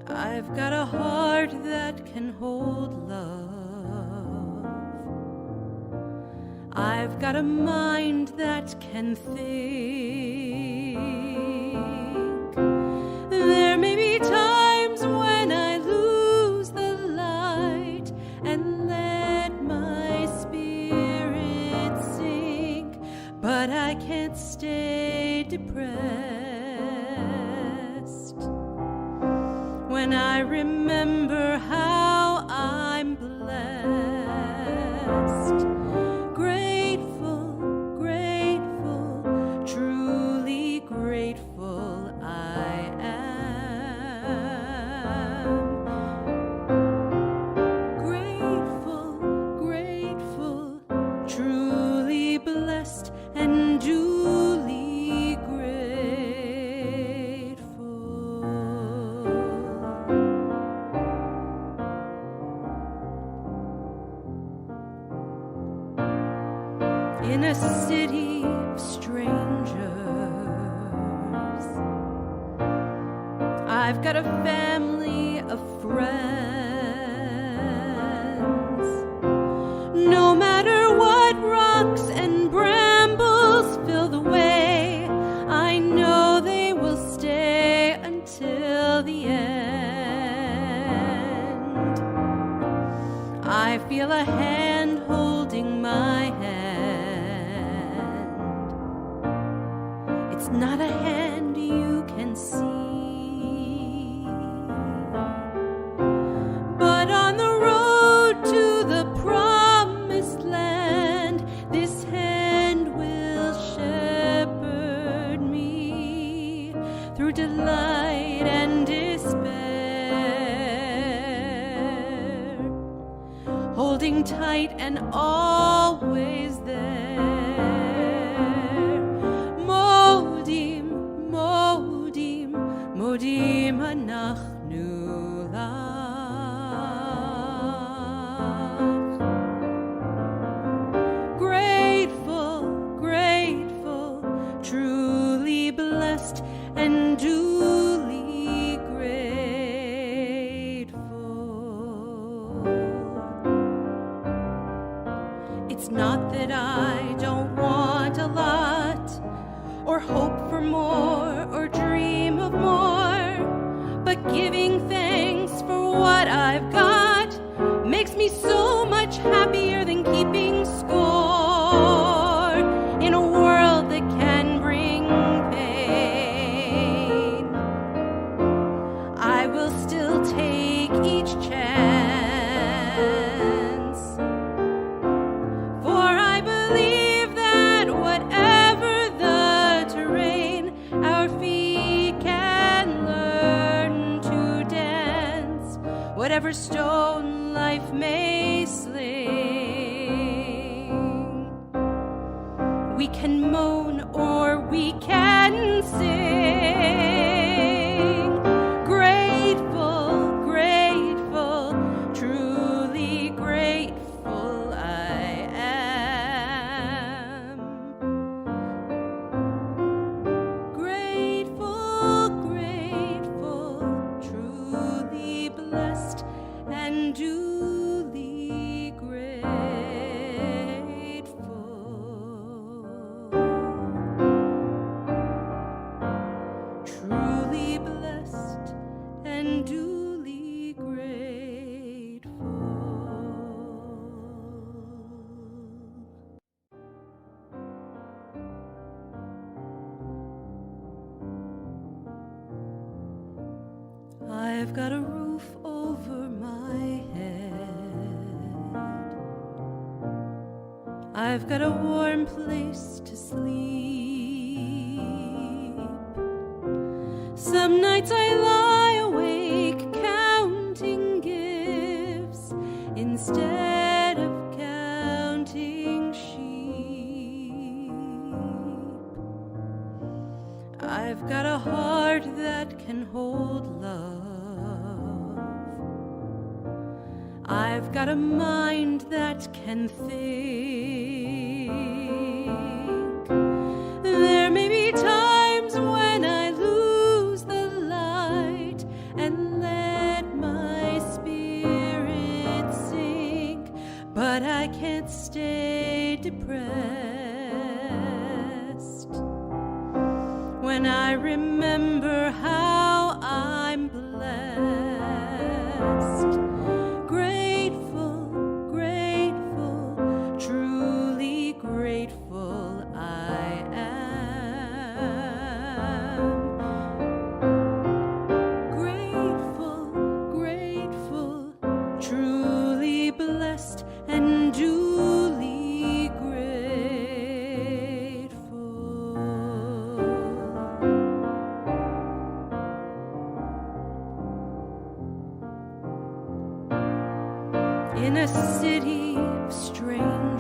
I've got a heart that can hold love. I've got a mind that can think. There may be times when I lose the light and let my spirit sink, but I can't stay depressed when I remember how I'm blessed. Grateful, grateful, truly grateful I am. Grateful, grateful, truly blessed and duly grateful. In a city of strangers, I've got a family of friends. No matter what rocks and brambles fill the way, I know they will stay until the end. I feel a hand holding my hand. It's not a hand you can see, but on the road to the promised land, this hand will shepherd me through delight and despair, holding tight and always there. Modim אנחנו לך. Grateful, grateful, truly blessed and duly grateful. It's not that I don't want a lot, or hope for more, or dream of more, but giving thanks for what I've got makes me so much happier than keeping score in a world that can bring pain. I will still take each chance, for I believe that whatever the terrain, our feet can learn to dance. Whatever stone life may sling, we can moan or we can sing. Grateful, grateful, truly grateful I am. Grateful, grateful, truly blessed and duly grateful. Truly blessed and duly grateful. I've got a roof over my head. I've got a warm place to sleep. Some nights I lie awake counting gifts instead of counting sheep. I've got a heart that can hold love. I've got a mind that can think. There may be times when I lose the light and let in a city of strangers.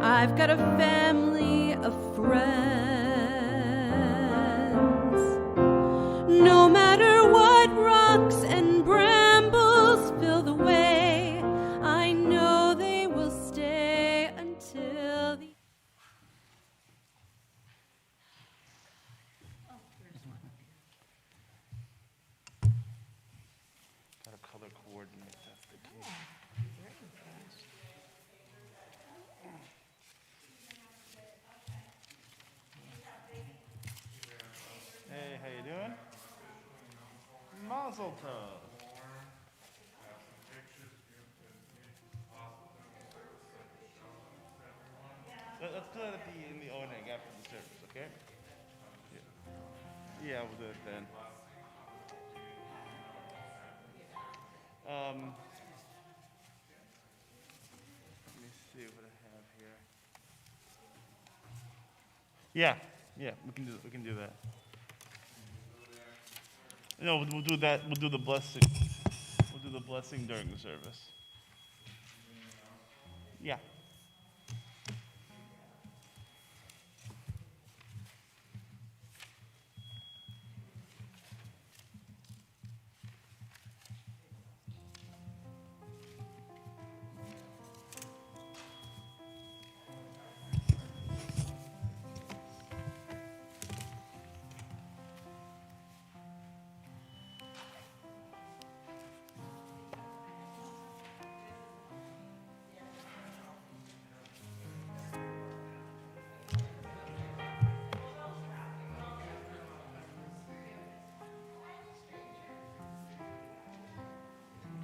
I've got a family of friends. No matter what rocks and brambles fill the way, I know they will stay until the... Gotta color coordinate, that's the key. Hey, how you doing? Mazel tov. Let's do it in the opening after the service, okay? Yeah, we'll do it then. Let me see what I have here. Yeah, we can do that. No, we'll do that. We'll do the blessing. We'll do the blessing during the service. Yeah.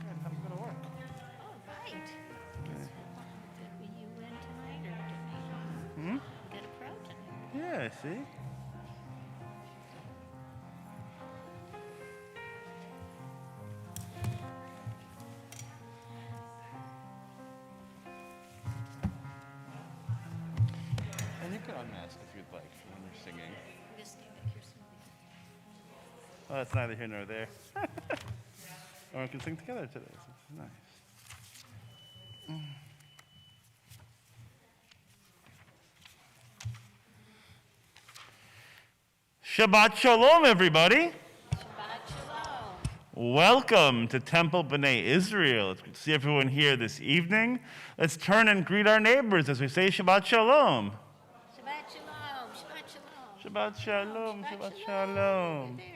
Good. How's it gonna work? Oh, right. Did you win tonight or did you get a pro tonight? Yeah. See. And you can unmask if you'd like when you're singing. I'm just stand back here so Well, that's neither here nor there. Or we can sing together today. So it's nice. Shabbat Shalom, everybody. Shabbat Shalom. Welcome to Temple B'nai Israel. It's good to see everyone here this evening. Let's turn and greet our neighbors as we say Shabbat Shalom. Shabbat Shalom. Shabbat Shalom. Shabbat Shalom. Shabbat Shalom. Shalom. There.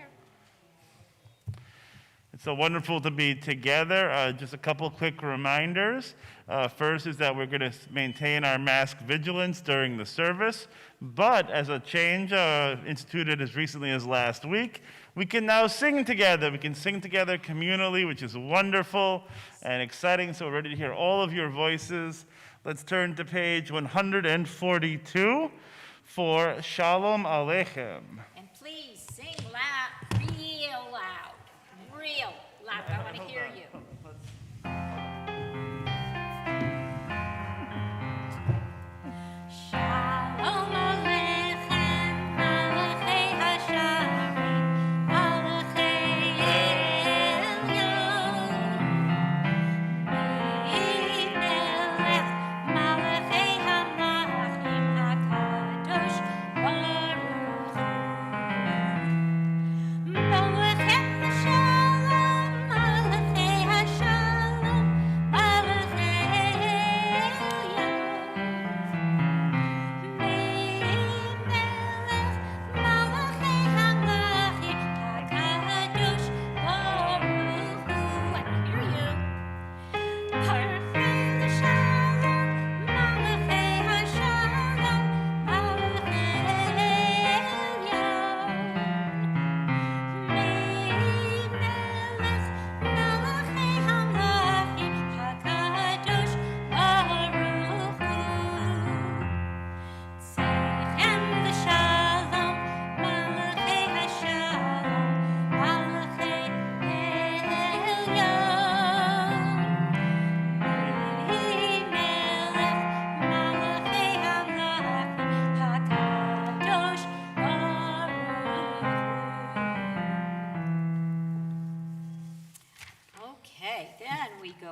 It's so wonderful to be together. Just a couple quick reminders. First is that we're going to maintain our mask vigilance during the service. But as a change instituted as recently as last week, we can now sing together. We can sing together communally, which is wonderful and exciting. So we're ready to hear all of your voices. Let's turn to page 142 for Shalom Aleichem. And please sing loud, real loud. Real loud. I want to hear you. Shalom Aleichem, Malachei Hasharim, Malachei Elyon. Melech, Malachei HaMelachim, HaKadosh Baruch Hu.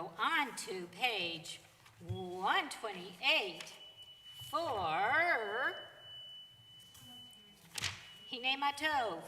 go on to page 128 for Hine Matov.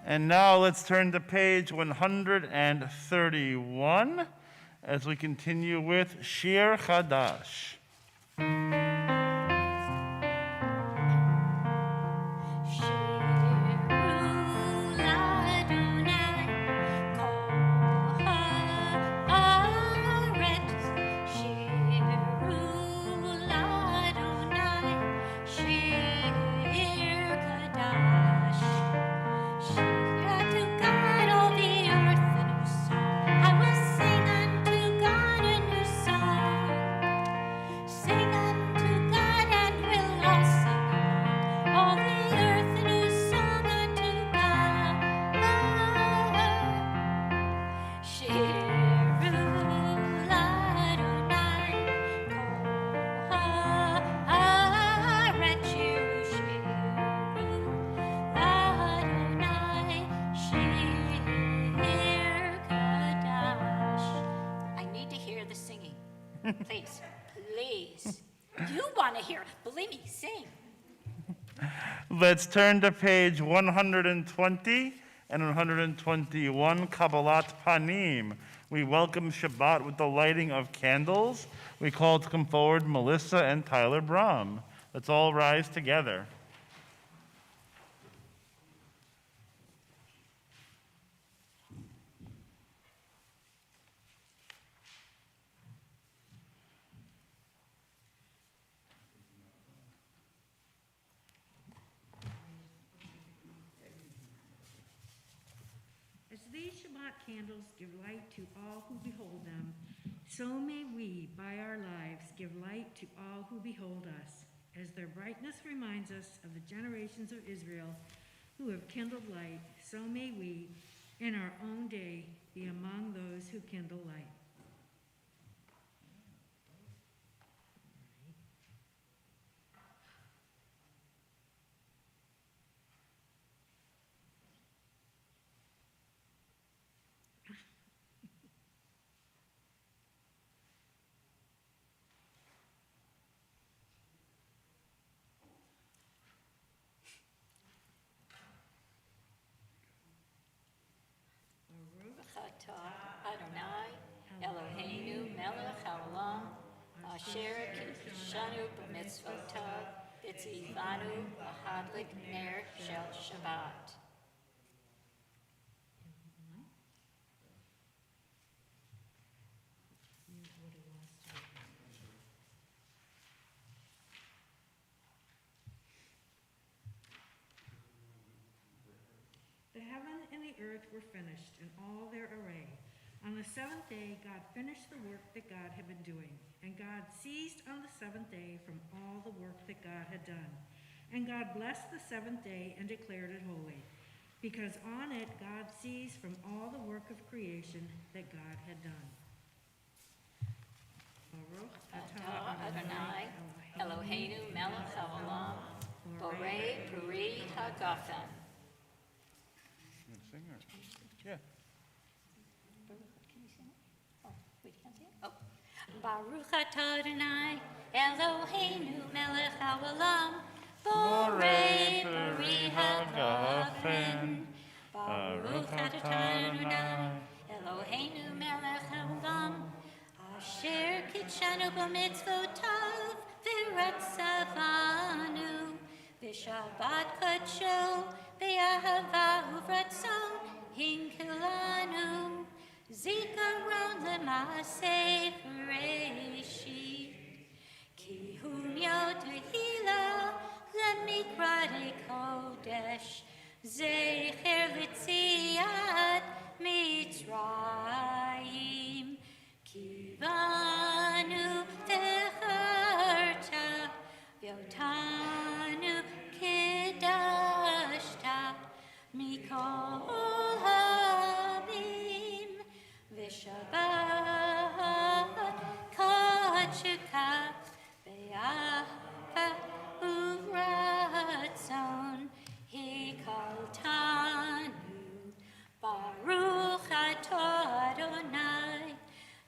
And now let's turn to page 131 as we continue with Shir Chadash. Please, please. You want to hear. Believe me, sing. Let's turn to page 120 and 121, Kabbalat Panim. We welcome Shabbat with the lighting of candles. We call to come forward Melissa and Tyler Brom. Let's all rise together. As these Shabbat candles give light to all who behold them, so may we, by our lives, give light to all who behold us, as their brightness reminds us of the generations of Israel who have kindled light, so may we, in our own day, be among those who kindle light. Adonai, Eloheinu, melech haolam, asher kiddushanu b'mitzvotav, v'tzivanu lahadlik ner shel Shabbat. The heaven and the earth were finished in all their array. On the seventh day, God finished the work that God had been doing. And God ceased on the seventh day from all the work that God had done. And God blessed the seventh day and declared it holy, because on it God ceased from all the work of creation that God had done. Baruch atah Adonai, Eloheinu melech haolam, borei peri hagafen. Yeah. Can you sing it? Oh, we can't sing it? Oh. Baruch atah Adonai, Eloheinu melech haolam, Borei borei peri hagafen. hagafen. Baruch atah Adonai, Eloheinu melech haolam, asher kitshanu b'mitzvotav v'ratzavanu, v'shabbat kadsho v'ahava uvratzon hinkilanu. Zikaron lemaseh Bereshit, ki hum yotahila lemikrade kodesh, zecher litziat Mitzrayim, ki banu techarta, yotanu kedashta, mikol habim, Shabbat kachika be'aha uvratzon hikaltanu Baruch atah Adonai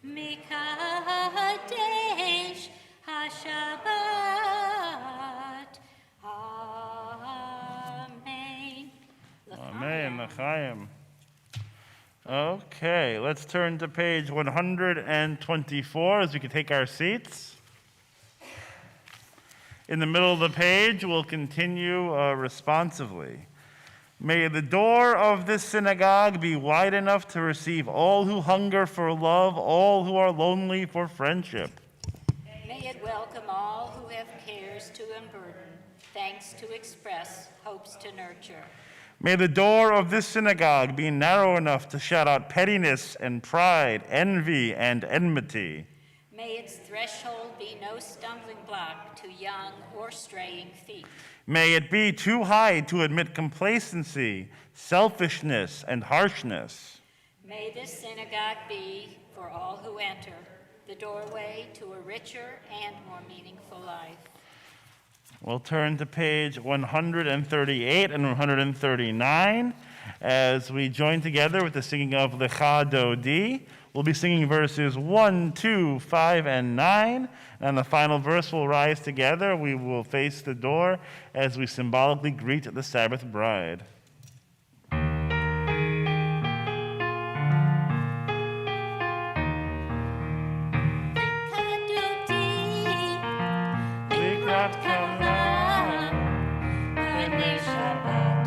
mikadesh hashabbat. Amen. Amen. L'chaim. Okay, let's turn to page 124 as we can take our seats. In the middle of the page, we'll continue responsively. May the door of this synagogue be wide enough to receive all who hunger for love, all who are lonely for friendship. May it welcome all who have cares to unburden, thanks to express, hopes to nurture. May the door of this synagogue be narrow enough to shut out pettiness and pride, envy and enmity. May its threshold be no stumbling block to young or straying feet. May it be too high to admit complacency, selfishness, and harshness. May this synagogue be, for all who enter, the doorway to a richer and more meaningful life. We'll turn to page 138 and 139 as we join together with the singing of Lecha Dodi. We'll be singing verses 1, 2, 5, and 9. And the final verse will rise together. We will face the door as we symbolically greet the Sabbath bride. Shabbat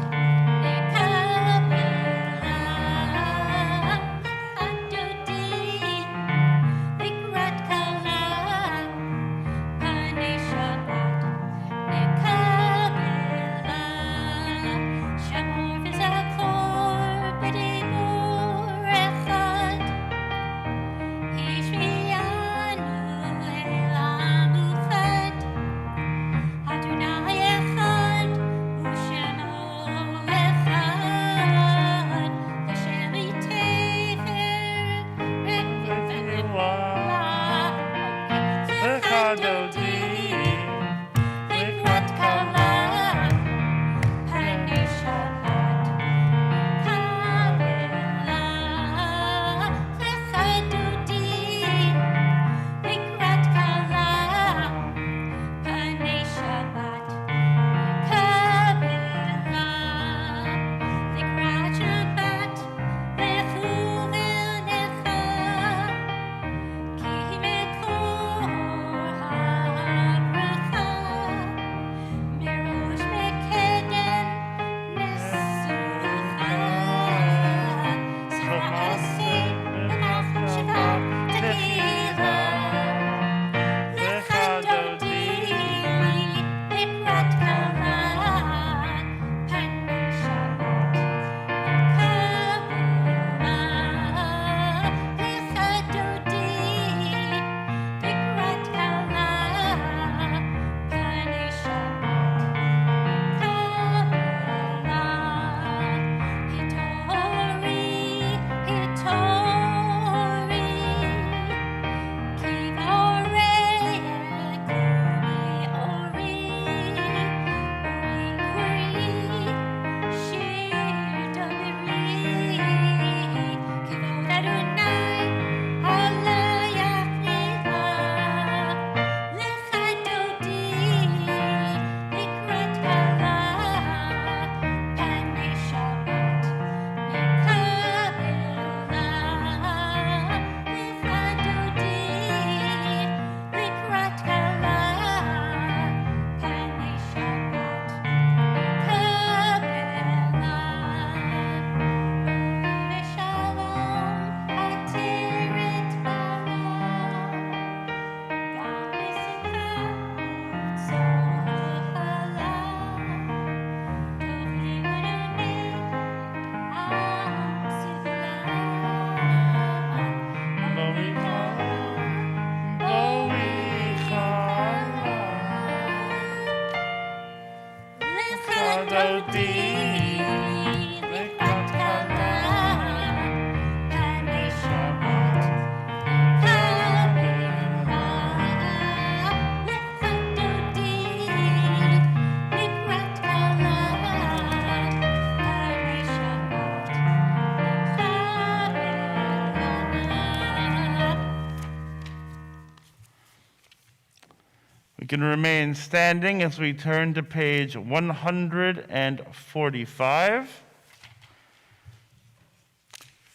We can remain standing as we turn to page 145.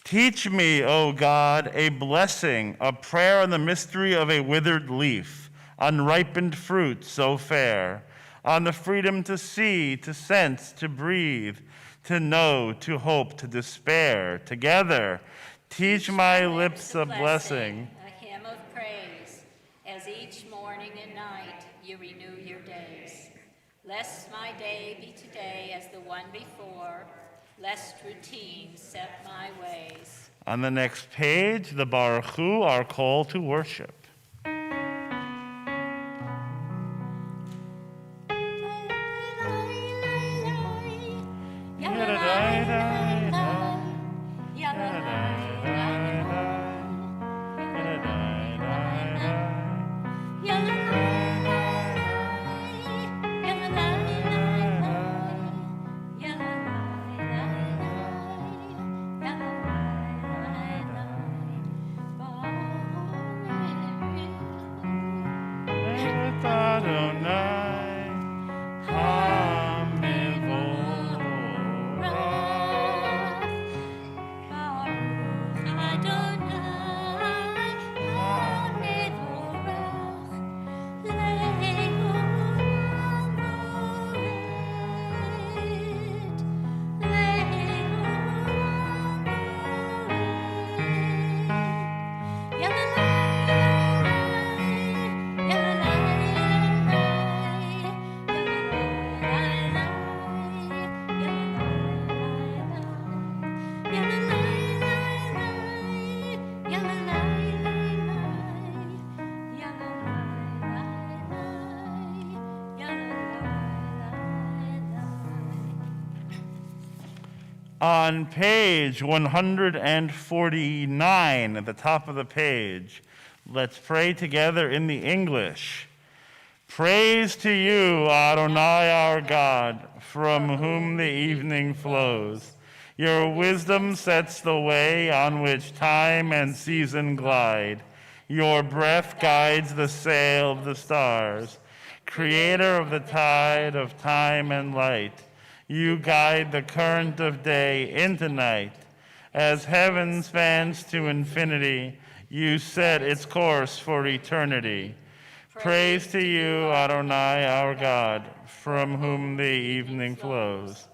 Teach me, O God, a blessing, a prayer on the mystery of a withered leaf, unripened fruit so fair, on the freedom to see, to sense, to breathe, to know, to hope, to despair. Together, teach my lips a blessing. A hymn of praise, as each morning and night you renew your days. Lest my day be today as the one before, lest routine set my ways. On the next page, the Baruch Hu, our call to worship. On page 149, at the top of the page, let's pray together in the English. Praise to you, Adonai our God, from whom the evening flows. Your wisdom sets the way on which time and season glide. Your breath guides the sail of the stars. Creator of the tide of time and light, you guide the current of day into night. As heaven spans to infinity, you set its course for eternity. Praise to you, Adonai our God, from whom the evening flows.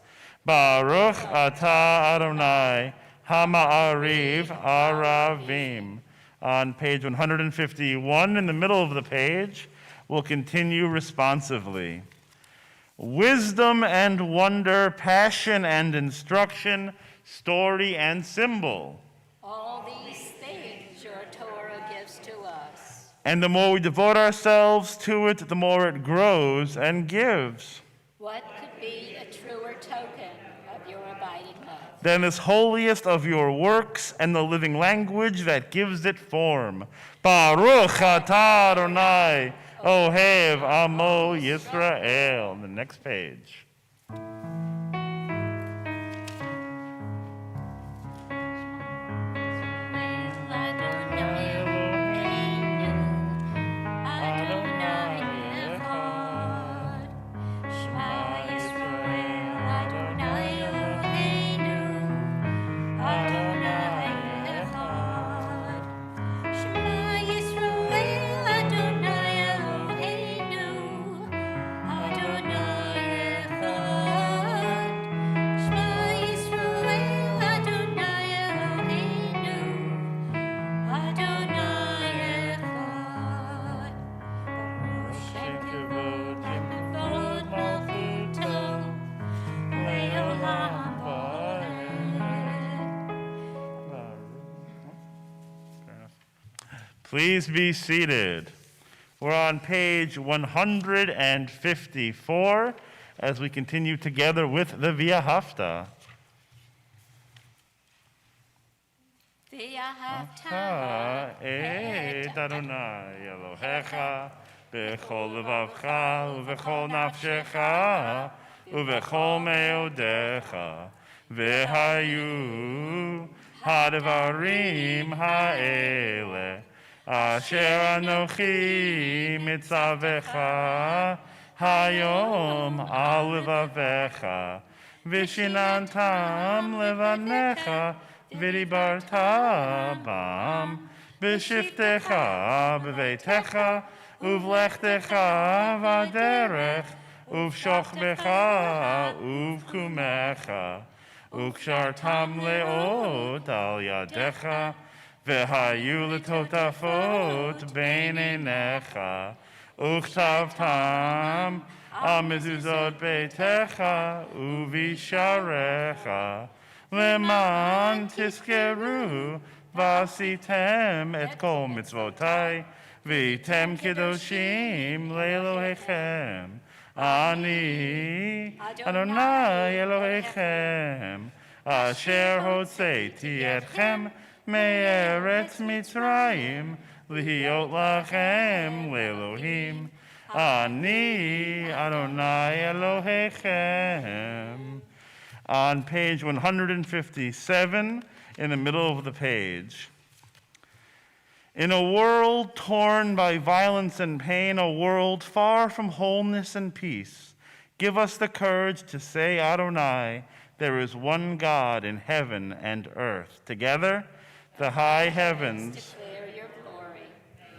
Baruch atah Adonai, hama'ariv aravim. On page 151, in the middle of the page, we'll continue responsively. Wisdom and wonder, passion and instruction, story and symbol. All these things your Torah gives to us. And the more we devote ourselves to it, the more it grows and gives. What could be a truer token of your abiding love Than this holiest of your works and the living language that gives it form. Baruch atah Adonai, Ohev Amo Yisrael. The next page. Please be seated. We're on page 154. as we continue together with the Via Hafta. V'ahavta et Adonai Elohecha b'chol levavcha u'v'chol nafshecha u'v'chol meodecha v'hayu hadvarim ha'ele asher anochi mitzavecha hayom al levavecha v'shinantam levanecha v'dibarta bam b'shiftecha b'veitecha uvlechtecha v'aderech uv'shochbecha uv'kumecha ukshartam leot al yadecha v'hayu letotafot beinenecha uktavtam al mezuzot beitecha uvisharecha leman tiskeru vasitem et kol mitzvotai v'item kedoshim le'elohechem ani Adonai Elohechem asher hotzeiti etchem me'eretz Mitzrayim lihiot lachem le'elohim ani Adonai Elohechem. On page 157, in the middle of the page. In a world torn by violence and pain, a world far from wholeness and peace, give us the courage to say, Adonai, there is one God in heaven and earth. Together, the high heavens declare your glory.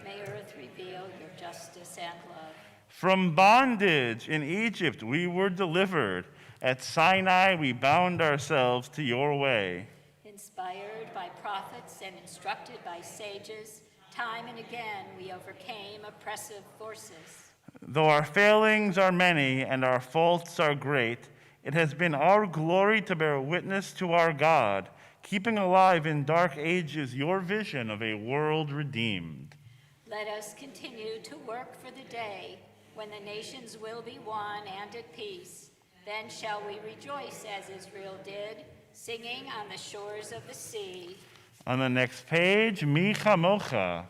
May earth reveal your justice and love. From bondage in Egypt we were delivered. At Sinai we bound ourselves to your way. Inspired by prophets and instructed by sages, time and again we overcame oppressive forces. Though our failings are many and our faults are great, it has been our glory to bear witness to our God, keeping alive in dark ages your vision of a world redeemed. Let us continue to work for the day when the nations will be one and at peace. Then shall we rejoice as Israel did, singing on the shores of the sea. On the next page, Mi Chamocha.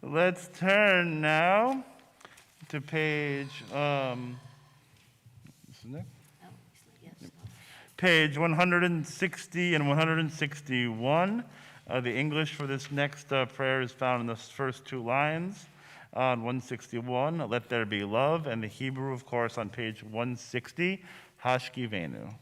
Let's turn now to page, page 160 and 161. The English for this next prayer is found in the first two lines. On 161, let there be love, and the Hebrew, of course, on page 160, Hashkivenu.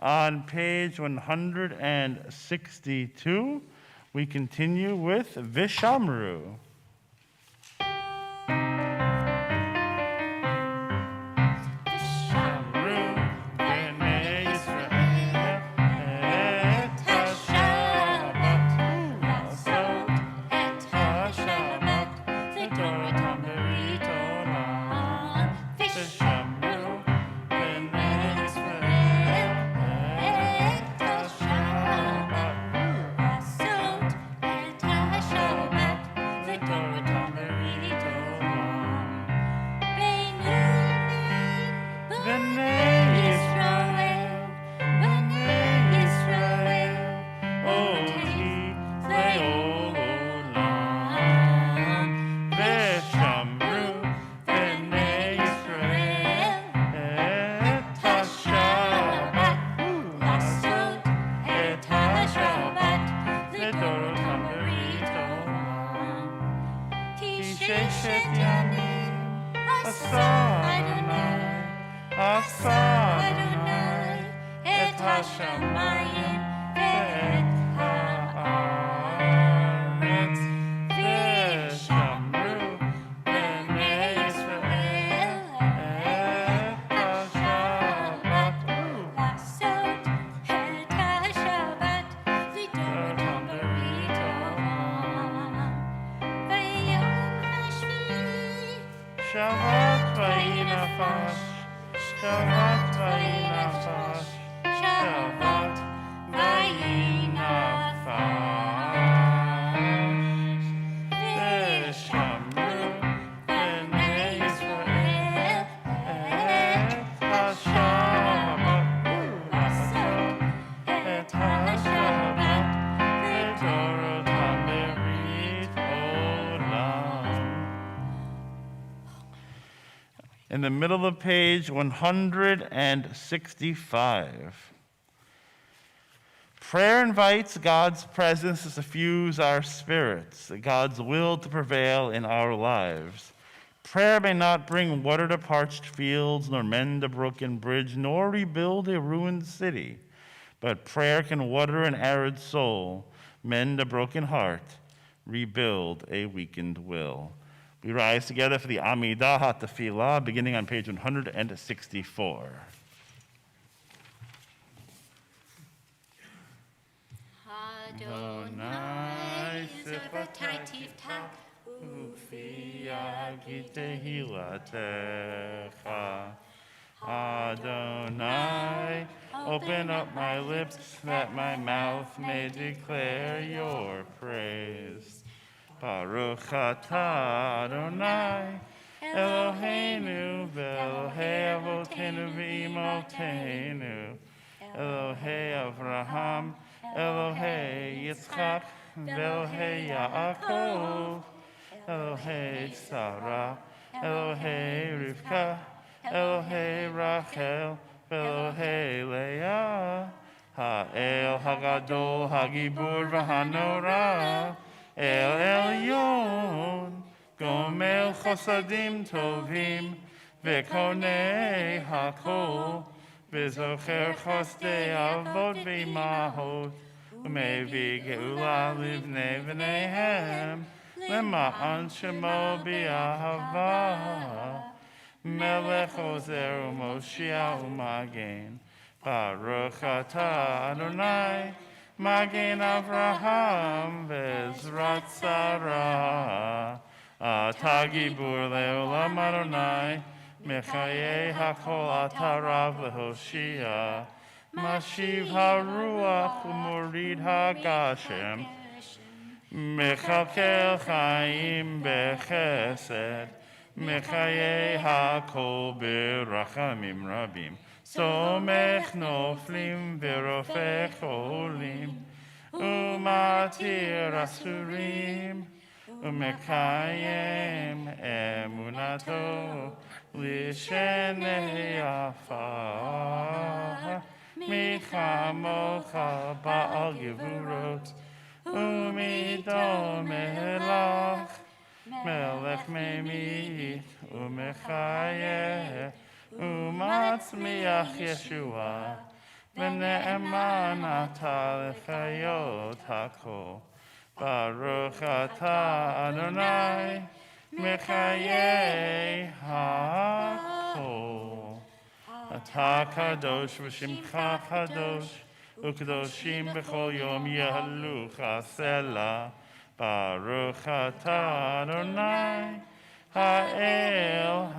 On page 162, we continue with Vishamru. Shabbat vayinafash, Shabbat vayinafash, Shabbat vayinafash. V'shamru b'nei Yisrael et haShabbat, לעשות את השבת לדורותם ברית עולם. In the middle of page 165. Prayer invites God's presence to suffuse our spirits, God's will to prevail in our lives. Prayer may not bring water to parched fields, nor mend a broken bridge, nor rebuild a ruined city. But prayer can water an arid soul, mend a broken heart, rebuild a weakened will. We rise together for the Amidah HaTefilah, beginning on page 164. Adonai Sifatai Tiftach Ufi Yagid Tehilatecha. Adonai, open up my lips that my mouth may declare your praise. Baruch atah Adonai, Eloheinu ve'Elohei avotenu ve'imotenu, Elohei Avraham, Elohei Yitzchak, ve'Elohei Yaakov, Elohei Sarah, Elohei Rivka, Elohei Rachel, Elohei Leah, Ha'el Hagadol Hagibur v'Hanora, El Elyon, Gomel Chosadim Tovim, Vekonei Hakol, V'zocher Chosdei Avot V'imahot, Umevi Geula Livnei V'neihem, Lema'an Shemo B'Ahava, Melech Ozer U'Moshiach U'Magen, Baruch atah Adonai, Magen Avraham Ve'ezrat Sarah, Atah Gibur Le'olam Adonai, Mechayei HaKol Atah Rav Lehoshia, Mashiv HaRuach U'Morid HaGashem, Mechalkel Chaim Bechesed, Mechayei HaKol Berachamim Rabim, Somech Noflim Verofech Olim, Umatir Asurim, Umekayem Emunato, Lishenei Afar, Michamocha Ba'al Gevurot, Umidon Melach, Melech Memit, Umechayeh, Umatzmiach Yeshua, V'ne'eman ata l'chayot hakol. Baruch atah Adonai mechayei hakol. Atah kadosh v'shimcha kadosh, u'kadoshim b'chol yom yahalucha selah. Baruch atah Adonai ha'el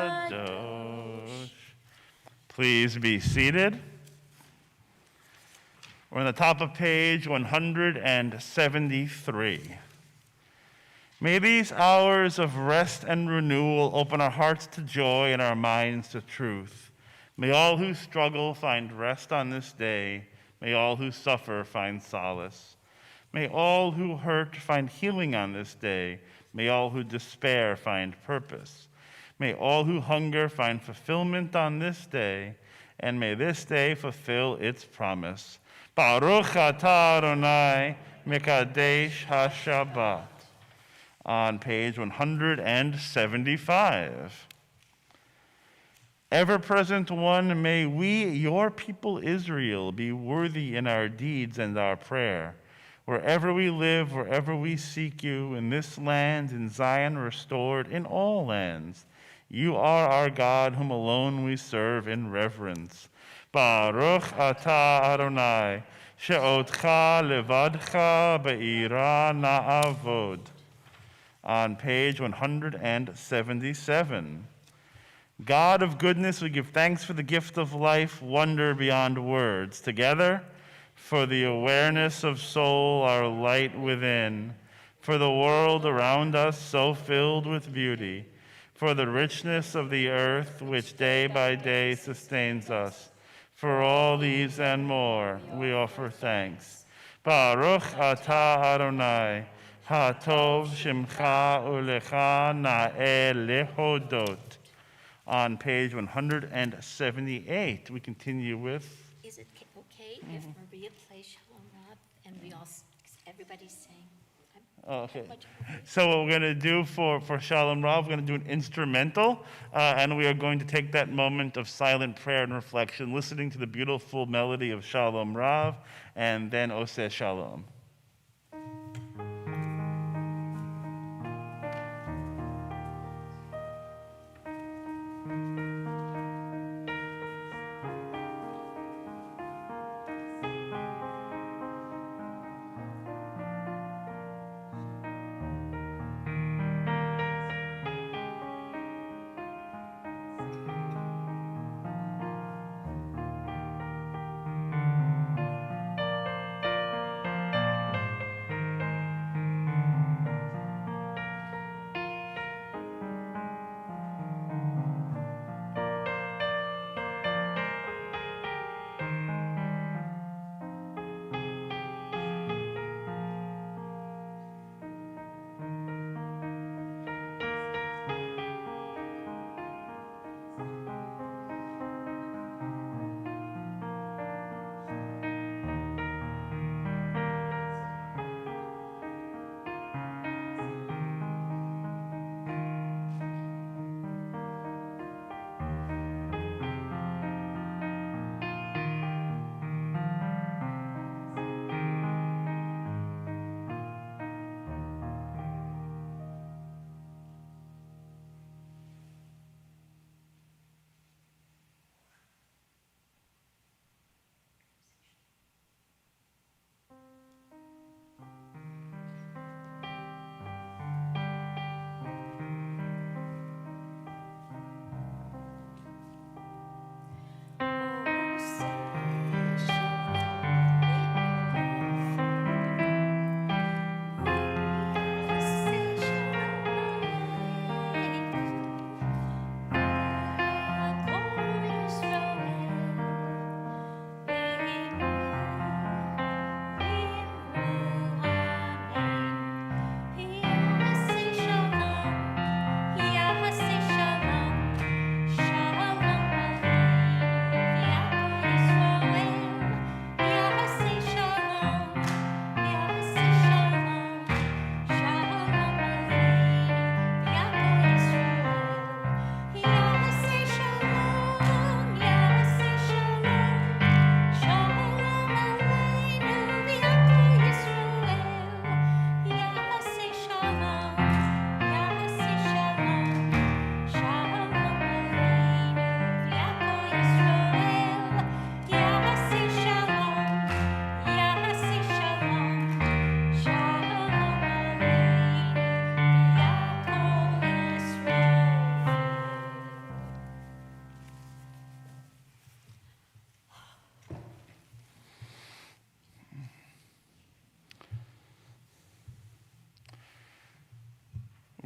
hakadosh. Please be seated. We're on the top of page 173. May these hours of rest and renewal open our hearts to joy and our minds to truth. May all who struggle find rest on this day. May all who suffer find solace. May all who hurt find healing on this day. May all who despair find purpose. May all who hunger find fulfillment on this day. And may this day fulfill its promise. Baruch atah Adonai mekadesh haShabbat. On page 175. Ever-present one, may we, your people Israel, be worthy in our deeds and our prayer. Wherever we live, wherever we seek you, in this land, in Zion restored, in all lands, you are our God, whom alone we serve in reverence. Baruch atah Adonai, she'otcha levadcha be'ira na'avod. On page 177. God of goodness, we give thanks for the gift of life, wonder beyond words. Together, for the awareness of soul, our light within, for the world around us so filled with beauty, for the richness of the earth which day by day sustains us. For all these and more, we offer thanks. Baruch atah Adonai, hatov shimcha ulecha na'eh lehodot. On page 178, we continue with... Is it okay if Maria plays Shalom Rav and everybody sing? Okay. So what we're going to do for Shalom Rav, we're going to do an instrumental, and we are going to take that moment of silent prayer and reflection, listening to the beautiful melody of Shalom Rav, and then Oseh Shalom.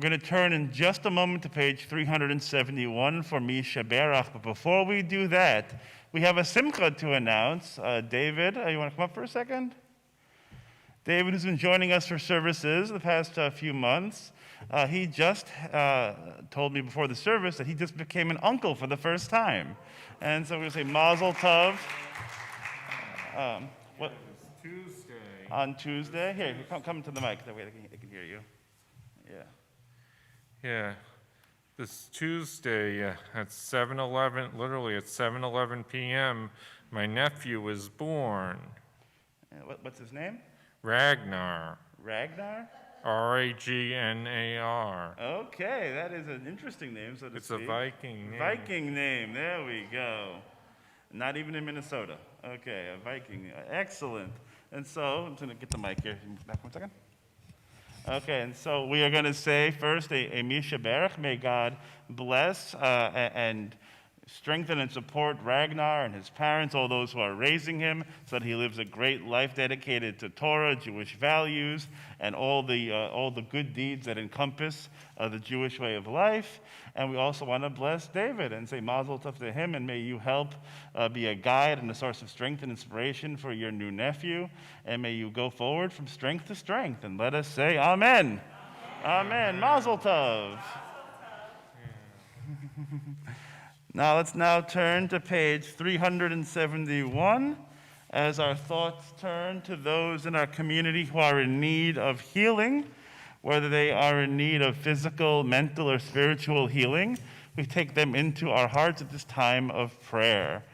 We're going to turn in just a moment to page 371 for Mi Sheberach. But before we do that, we have a simcha to announce. David, you want to come up for a second? David, who's been joining us for services the past few months, he just told me before the service that he just became an uncle for the first time. And so we're going to say Mazel Tov. What? Tuesday. On Tuesday? Here, come to the mic. That way they can hear you. Yeah. Yeah. This Tuesday at 7:11, literally at 7:11 p.m., my nephew was born. What's his name? Ragnar. Ragnar? Ragnar. Okay, that is an interesting name, so to It's speak. a Viking name. Viking name, there we go. Not even in Minnesota. Okay, a Viking. Excellent. And so, I'm going to get the mic here. Back 1 second. Okay, and so we are going to say first a Mi Sheberach. May God bless and strengthen and support Ragnar and his parents, all those who are raising him, so that he lives a great life dedicated to Torah, Jewish values, and all the good deeds that encompass the Jewish way of life. And we also want to bless David and say Mazel Tov to him, and may you help be a guide and a source of strength and inspiration for your new nephew, and may you go forward from strength to strength. And let us say Amen. Amen. Mazel Tov. Let's now turn to page 371 as our thoughts turn to those in our community who are in need of healing, whether they are in need of physical, mental, or spiritual healing. We take them into our hearts at this time of prayer.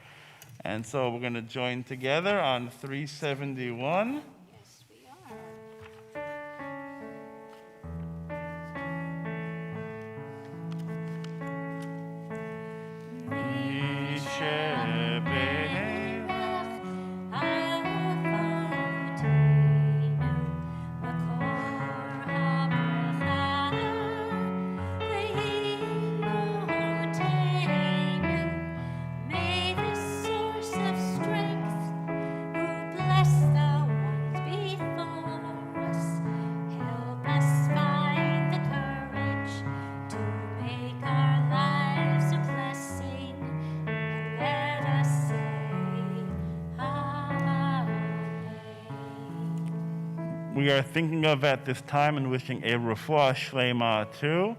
And so we're going to join together on 371. Yes, we are. May the source of strength, who bless the ones before us, help us find the courage to make our lives a blessing, and let us say Amen. We are thinking of at this time and wishing a refuah shlema to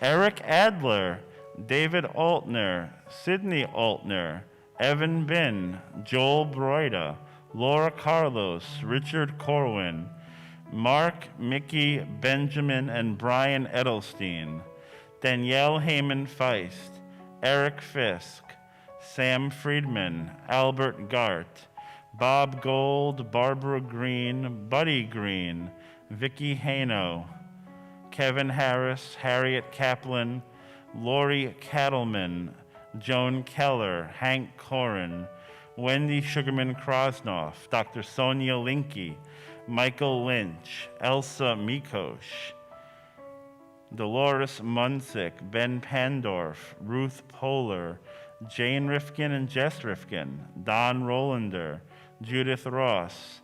Eric Adler, David Altner, Sydney Altner, Evan Bin, Joel Broida, Laura Carlos, Richard Corwin, Mark, Mickey, Benjamin, and Brian Edelstein, Danielle Heyman Feist, Eric Fisk, Sam Friedman, Albert Gart, Bob Gold, Barbara Green, Buddy Green, Vicky Hano, Kevin Harris, Harriet Kaplan, Lori Cattleman, Joan Keller, Hank Corin, Wendy Sugarman Krosnoff, Dr. Sonia Linky, Michael Lynch, Elsa Mikosh, Dolores Munsick, Ben Pandorf, Ruth Polar, Jane Rifkin and Jess Rifkin, Don Rolander, Judith Ross,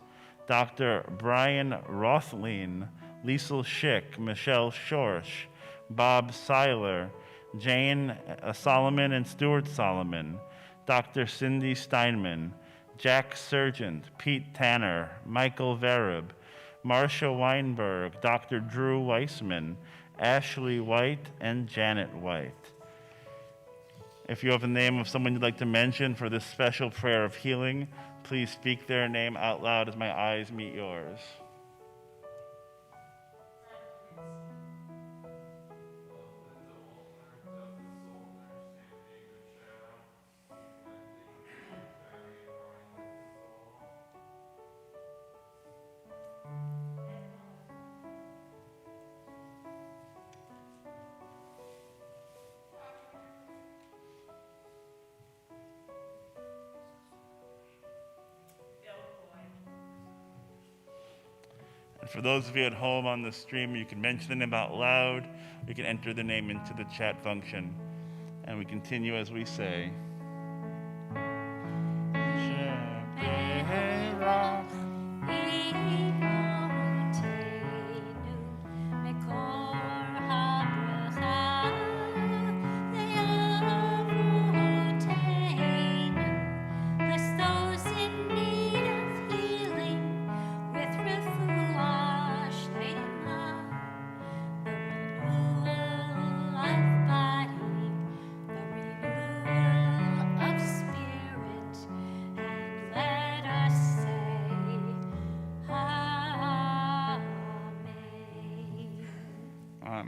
Dr. Brian Rothlein, Liesl Schick, Michelle Schorsch, Bob Seiler, Jane Solomon and Stuart Solomon, Dr. Cindy Steinman, Jack Sargent, Pete Tanner, Michael Vereb, Marcia Weinberg, Dr. Drew Weissman, Ashley White, and Janet White. If you have a name of someone you'd like to mention for this special prayer of healing, please speak their name out loud as my eyes meet yours. For those of you at home on the stream, you can mention the name out loud. You can enter the name into the chat function. And we continue as we say. Imotenu, Mekor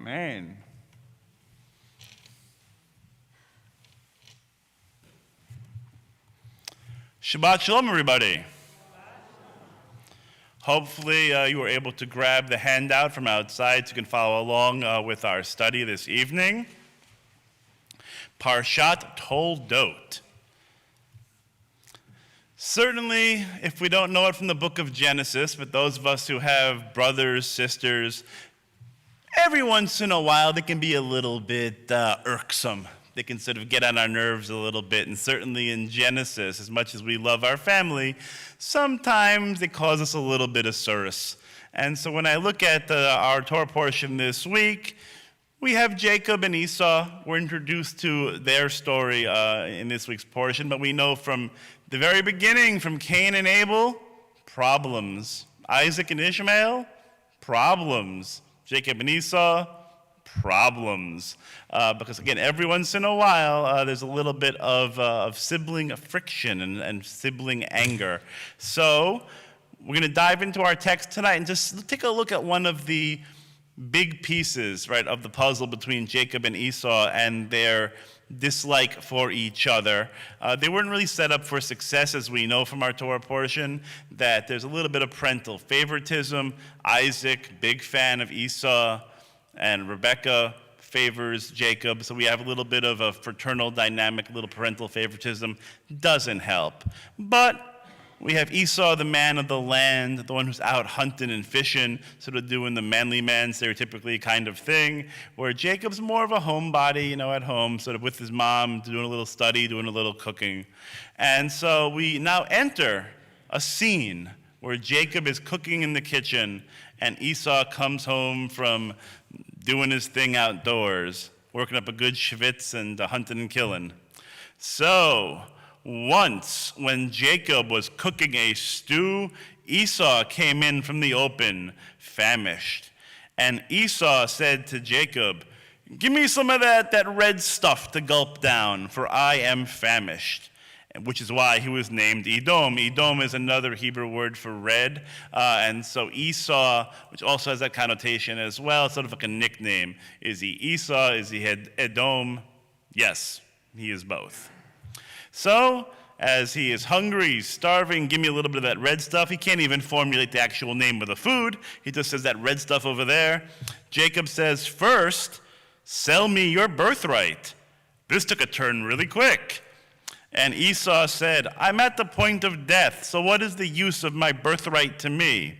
Amen. Shabbat Shalom, everybody. Hopefully you were able to grab the handout from outside so you can follow along with our study this evening. Parshat Toldot. Certainly, if we don't know it from the book of Genesis, but those of us who have brothers, sisters, every once in a while they can be a little bit irksome. They can sort of get on our nerves a little bit. And certainly in Genesis, as much as we love our family, sometimes they cause us a little bit of service. And so when I look at our Torah portion this week, we have Jacob and Esau. We're introduced to their story in this week's portion, but we know from the very beginning, from Cain and Abel, problems. Isaac and Ishmael, problems. Jacob and Esau, problems. Because again, every once in a while, there's a little bit of sibling friction and sibling anger. So we're going to dive into our text tonight and just take a look at one of the big pieces, right, of the puzzle between Jacob and Esau and their dislike for each other. They weren't really set up for success, as we know from our Torah portion, that there's a little bit of parental favoritism. Isaac, big fan of Esau, and Rebekah favors Jacob. So we have a little bit of a fraternal dynamic, a little parental favoritism. Doesn't help. But we have Esau, the man of the land, the one who's out hunting and fishing, sort of doing the manly man stereotypically kind of thing, where Jacob's more of a homebody, at home, sort of with his mom, doing a little study, doing a little cooking. And so we now enter a scene where Jacob is cooking in the kitchen and Esau comes home from doing his thing outdoors, working up a good schwitz and hunting and killing. So once, when Jacob was cooking a stew, Esau came in from the open, famished. And Esau said to Jacob, "Give me some of that red stuff to gulp down, for I am famished." Which is why he was named Edom. Edom is another Hebrew word for red. And so Esau, which also has that connotation as well, sort of like a nickname. Is he Esau? Is he Edom? Yes, he is both. So, as he is hungry, he's starving, give me a little bit of that red stuff. He can't even formulate the actual name of the food. He just says that red stuff over there. Jacob says, "First, sell me your birthright." This took a turn really quick. And Esau said, "I'm at the point of death, so what is the use of my birthright to me?"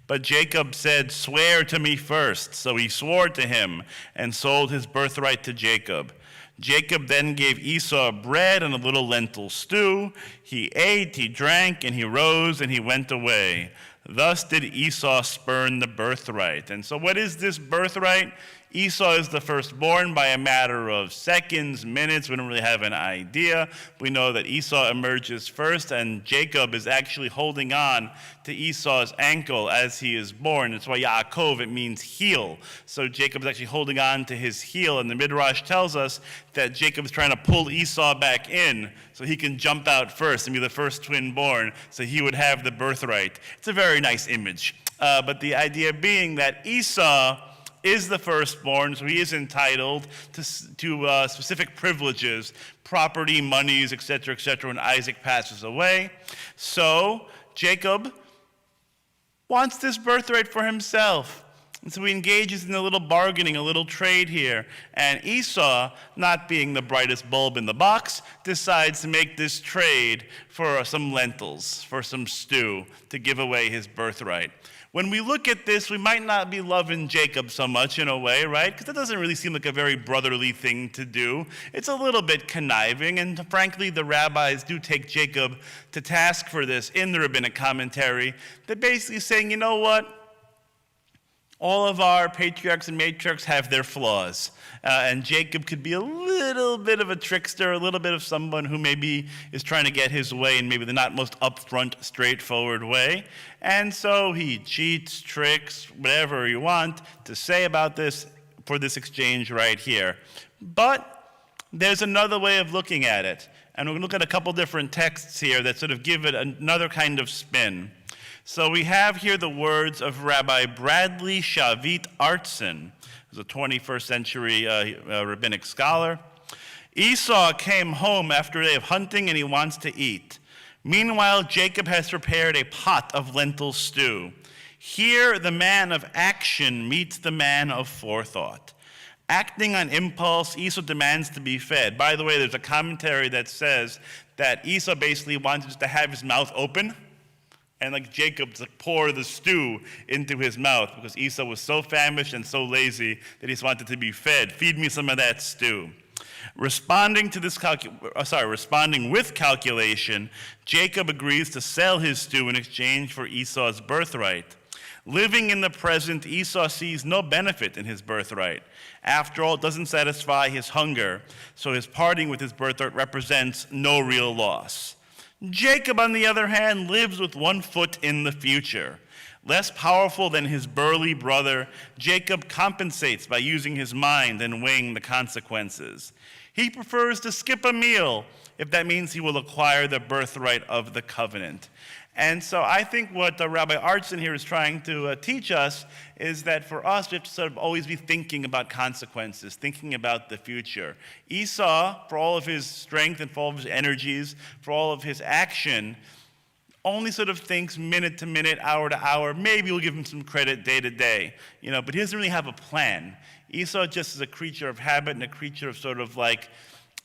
But Jacob said, "Swear to me first." So he swore to him and sold his birthright to Jacob. Jacob then gave Esau bread and a little lentil stew. He ate, he drank, and he rose, and he went away. Thus did Esau spurn the birthright. And so what is this birthright? Esau is the firstborn by a matter of seconds, minutes. We don't really have an idea. We know that Esau emerges first, and Jacob is actually holding on to Esau's ankle as he is born. That's why Yaakov, it means heel. So Jacob is actually holding on to his heel, and the Midrash tells us that Jacob is trying to pull Esau back in so he can jump out first and be the first twin born, so he would have the birthright. It's a very nice image. But the idea being that Esau is the firstborn, so he is entitled to specific privileges, property, monies, etc., when Isaac passes away. So Jacob wants this birthright for himself. And so he engages in a little bargaining, a little trade here. And Esau, not being the brightest bulb in the box, decides to make this trade for some lentils, for some stew, to give away his birthright. When we look at this, we might not be loving Jacob so much in a way, right? Because that doesn't really seem like a very brotherly thing to do. It's a little bit conniving, and frankly, the rabbis do take Jacob to task for this in the rabbinic commentary. They're basically saying, you know what? All of our patriarchs and matriarchs have their flaws. And Jacob could be a little bit of a trickster, a little bit of someone who maybe is trying to get his way in maybe the not most upfront, straightforward way. And so he cheats, tricks, whatever you want to say about this for this exchange right here. But there's another way of looking at it. And we're going to look at a couple different texts here that sort of give it another kind of spin. So we have here the words of Rabbi Bradley Shavit Artson, who's a 21st century rabbinic scholar. Esau came home after a day of hunting and he wants to eat. Meanwhile, Jacob has prepared a pot of lentil stew. Here, the man of action meets the man of forethought. Acting on impulse, Esau demands to be fed. By the way, there's a commentary that says that Esau basically wanted just to have his mouth open, and like Jacob to pour the stew into his mouth because Esau was so famished and so lazy that he just wanted to be fed. Feed me some of that stew. Responding with calculation, Jacob agrees to sell his stew in exchange for Esau's birthright. Living in the present, Esau sees no benefit in his birthright. After all, it doesn't satisfy his hunger, so his parting with his birthright represents no real loss. Jacob, on the other hand, lives with one foot in the future. Less powerful than his burly brother, Jacob compensates by using his mind and weighing the consequences. He prefers to skip a meal if that means he will acquire the birthright of the covenant. And so I think what Rabbi Artson here is trying to teach us is that for us, we have to sort of always be thinking about consequences, thinking about the future. Esau, for all of his strength and for all of his energies, for all of his action, only sort of thinks minute to minute, hour to hour. Maybe we'll give him some credit day to day, but he doesn't really have a plan. Esau just is a creature of habit and a creature of sort of like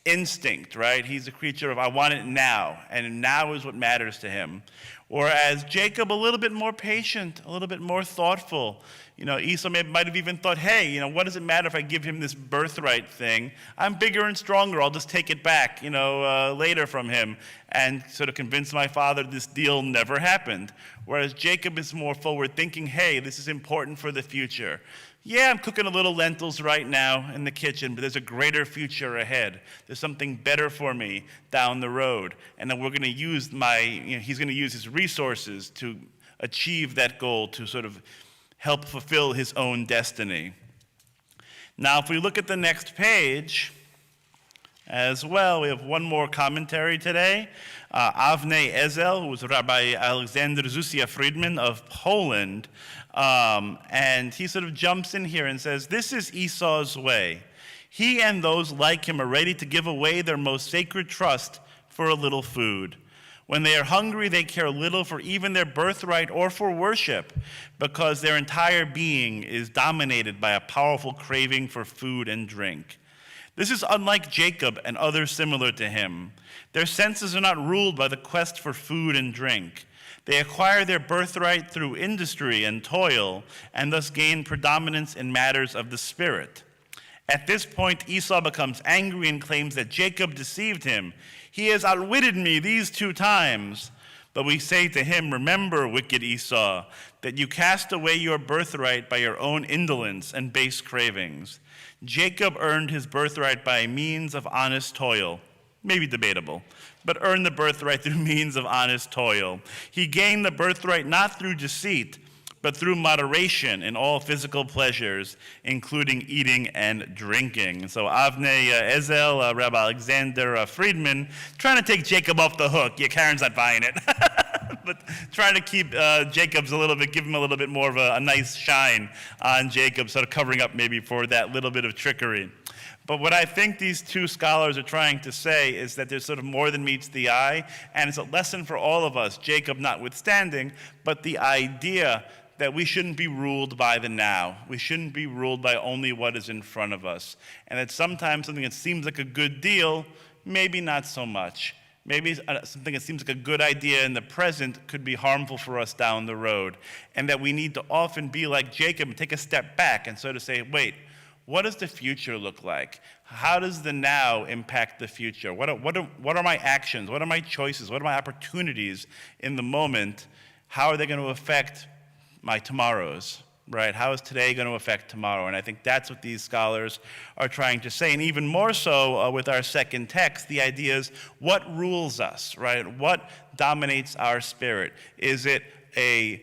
instinct, right? He's a creature of, I want it now, and now is what matters to him. Whereas Jacob, a little bit more patient, a little bit more thoughtful. Esau might have even thought, hey, what does it matter if I give him this birthright thing? I'm bigger and stronger. I'll just take it back, later from him and sort of convince my father this deal never happened. Whereas Jacob is more forward thinking, hey, this is important for the future. Yeah, I'm cooking a little lentils right now in the kitchen, but there's a greater future ahead. There's something better for me down the road. And then we're going to use he's going to use his resources to achieve that goal, to sort of help fulfill his own destiny. Now, if we look at the next page as well, we have one more commentary today. Avnei Ezel, who was Rabbi Alexander Zuzia Friedman of Poland, and he sort of jumps in here and says, this is Esau's way. He and those like him are ready to give away their most sacred trust for a little food. When they are hungry, they care little for even their birthright or for worship, because their entire being is dominated by a powerful craving for food and drink. This is unlike Jacob and others similar to him. Their senses are not ruled by the quest for food and drink. They acquire their birthright through industry and toil, and thus gain predominance in matters of the spirit. At this point, Esau becomes angry and claims that Jacob deceived him. He has outwitted me these 2 times. But we say to him, remember, wicked Esau, that you cast away your birthright by your own indolence and base cravings. Jacob earned his birthright by means of honest toil. Maybe debatable, but earned the birthright through means of honest toil. He gained the birthright not through deceit, but through moderation in all physical pleasures, including eating and drinking. So Avnei Ezel, Rabbi Alexander Friedman, trying to take Jacob off the hook. Yeah, Karen's not buying it. But trying to keep Jacob's give him a little bit more of a nice shine on Jacob, sort of covering up maybe for that little bit of trickery. But what I think these 2 scholars are trying to say is that there's sort of more than meets the eye, and it's a lesson for all of us, Jacob notwithstanding, but the idea that we shouldn't be ruled by the now. We shouldn't be ruled by only what is in front of us. And that sometimes something that seems like a good deal, maybe not so much. Maybe something that seems like a good idea in the present could be harmful for us down the road. And that we need to often be like Jacob and take a step back and sort of say, wait, what does the future look like? How does the now impact the future? What are my actions? What are my choices? What are my opportunities in the moment? How are they going to affect my tomorrows, right? How is today going to affect tomorrow? And I think that's what these scholars are trying to say. And even more so with our second text, the idea is what rules us, right? What dominates our spirit? Is it a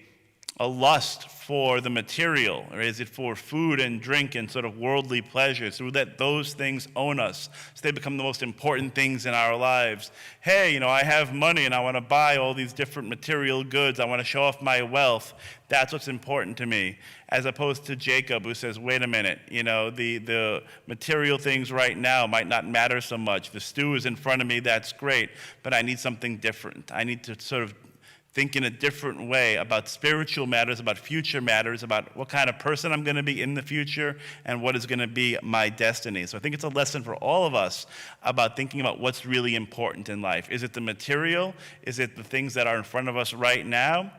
a lust for the material, or is it for food and drink and sort of worldly pleasures? So that those things own us, so they become the most important things in our lives. Hey, I have money and I want to buy all these different material goods. I want to show off my wealth. That's what's important to me, as opposed to Jacob, who says, wait a minute, the material things right now might not matter so much. The stew is in front of me, that's great, but I need something different. I need to sort of think in a different way about spiritual matters, about future matters, about what kind of person I'm going to be in the future and what is going to be my destiny. So I think it's a lesson for all of us about thinking about what's really important in life. Is it the material? Is it the things that are in front of us right now?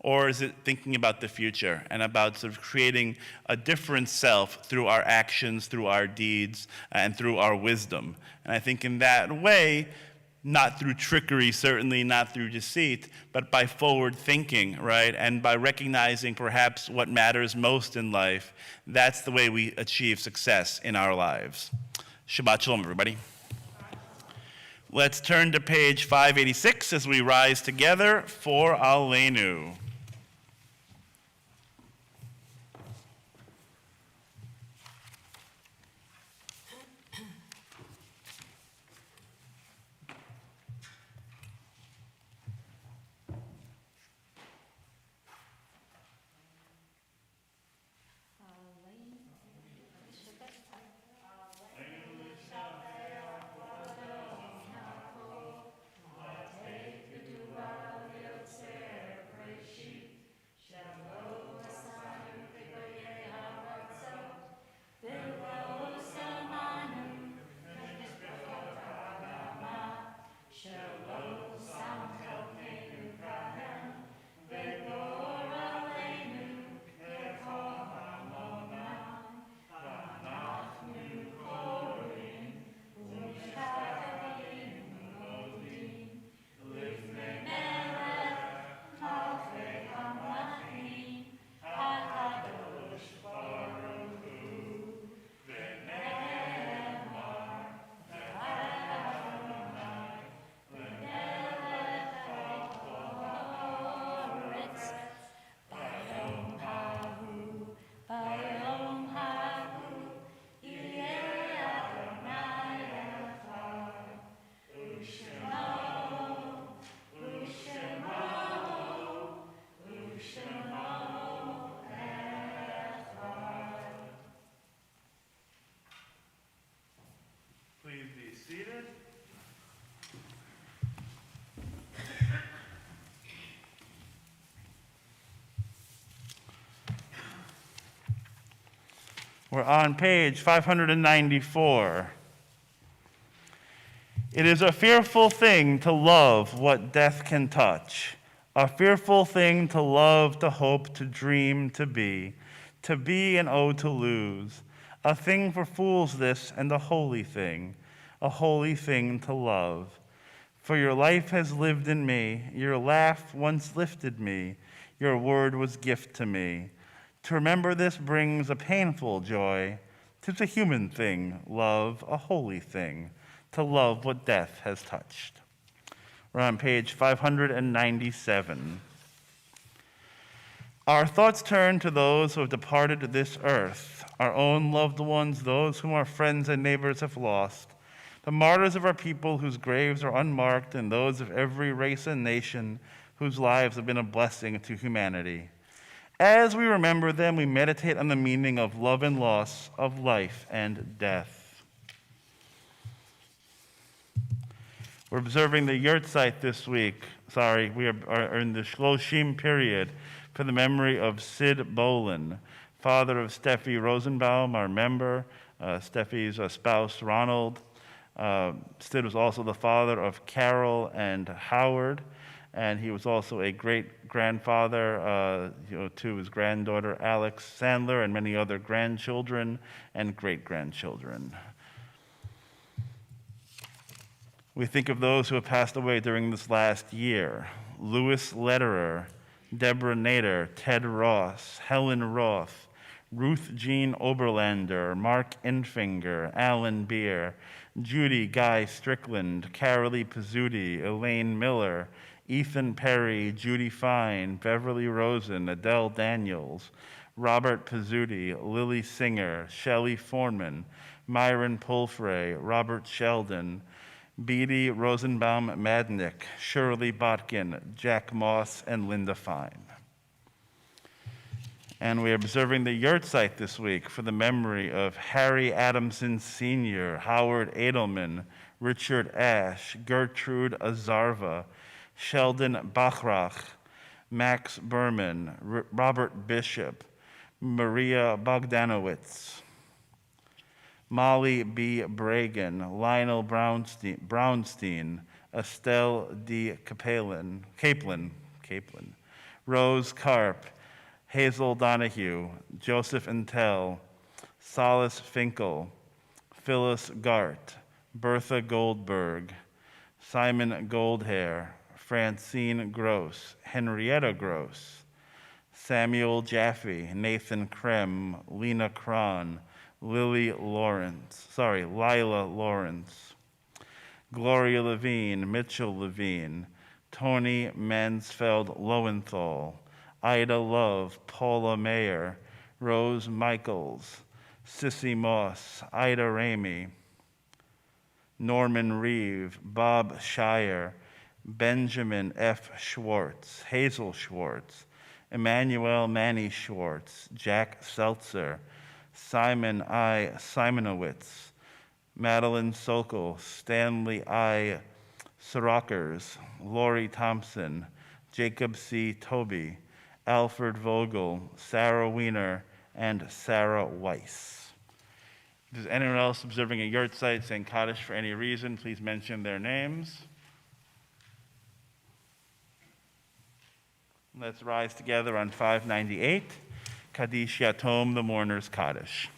Or is it thinking about the future and about sort of creating a different self through our actions, through our deeds, and through our wisdom? And I think in that way, not through trickery, certainly not through deceit, but by forward thinking, right? And by recognizing perhaps what matters most in life, that's the way we achieve success in our lives. Shabbat Shalom, everybody. Let's turn to page 586 as we rise together for Aleinu. Please be seated. We're on page 594. It is a fearful thing to love what death can touch, a fearful thing to love, to hope, to dream, to be and oh to lose. A thing for fools this, and a holy thing to love. For your life has lived in me, your laugh once lifted me, your word was gift to me. To remember this brings a painful joy. 'Tis a human thing, love, a holy thing, to love what death has touched. We're on page 597. Our thoughts turn to those who have departed this earth, our own loved ones, those whom our friends and neighbors have lost, the martyrs of our people whose graves are unmarked, and those of every race and nation whose lives have been a blessing to humanity. As we remember them, we meditate on the meaning of love and loss, of life and death. We're observing the Yurtzeit this week. We are in the Shloshim period for the memory of Sid Bolin, father of Steffi Rosenbaum, our member, Steffi's spouse, Ronald. Sid was also the father of Carol and Howard, and he was also a great-grandfather to his granddaughter Alex Sandler and many other grandchildren and great-grandchildren. We think of those who have passed away during this last year: Louis Lederer, Deborah Nader, Ted Ross, Helen Roth, Ruth Jean Oberlander, Mark Infinger, Alan Beer, Judy Guy Strickland, Carolee Pizzuti, Elaine Miller, Ethan Perry, Judy Fine, Beverly Rosen, Adele Daniels, Robert Pizzuti, Lily Singer, Shelley Foreman, Myron Pulfrey, Robert Sheldon, Beatty Rosenbaum Madnick, Shirley Botkin, Jack Moss, and Linda Fine. And we are observing the yurtzeit this week for the memory of Harry Adamson Sr., Howard Edelman, Richard Ash, Gertrude Azarva, Sheldon Bachrach, Max Berman, Robert Bishop, Maria Bogdanowitz, Molly B. Bragan, Lionel Brownstein, Estelle D. Capelin, Rose Karp, Hazel Donahue, Joseph Intel, Solace Finkel, Phyllis Gart, Bertha Goldberg, Simon Goldhair, Francine Gross, Henrietta Gross, Samuel Jaffe, Nathan Krem, Lena Cron, Lila Lawrence, Gloria Levine, Mitchell Levine, Tony Mansfeld Lowenthal, Ida Love, Paula Mayer, Rose Michaels, Sissy Moss, Ida Ramey, Norman Reeve, Bob Shire, Benjamin F. Schwartz, Hazel Schwartz, Emmanuel Manny Schwartz, Jack Seltzer, Simon I. Simonowitz, Madeline Sokol, Stanley I. Sorokers, Lori Thompson, Jacob C. Toby, Alfred Vogel, Sarah Wiener, and Sarah Weiss. If there's anyone else observing a yurtzeit saying Kaddish for any reason, please mention their names. Let's rise together on 598, Kaddish Yatom, the Mourner's Kaddish.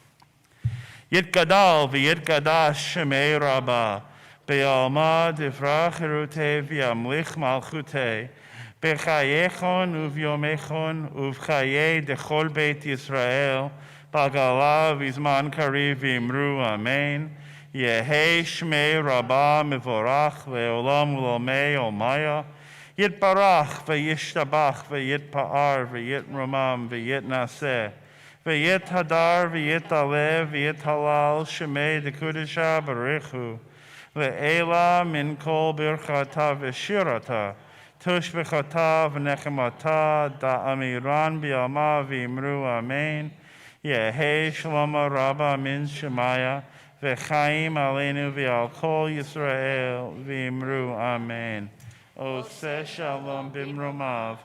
Yitgadal v'yitgadash shemei Rabbah, be'alma divrach erutei v'yamlich malchutei, b'chayechon uv'yomechon uv'chayei dechol beit Yisrael, b'gala v'zman kariv v'imru amen, yehei shmei Rabbah mevorach le'olam u'lomei olmaya, Yitbarach v'yishtabach v'yitpa'ar v'yitromam v'yitnaseh v'yit hadar v'yitalev v'yithalal shemei dekudesha barichu ve'ela min kol birchata v'shirata tush v'chata v'nechemata da'amiran b'yalma v'imru amen yehei shloma rabba min shemaya v'chaim aleinu v'al kol Yisrael v'imru amen. Oseh shalom bimromav,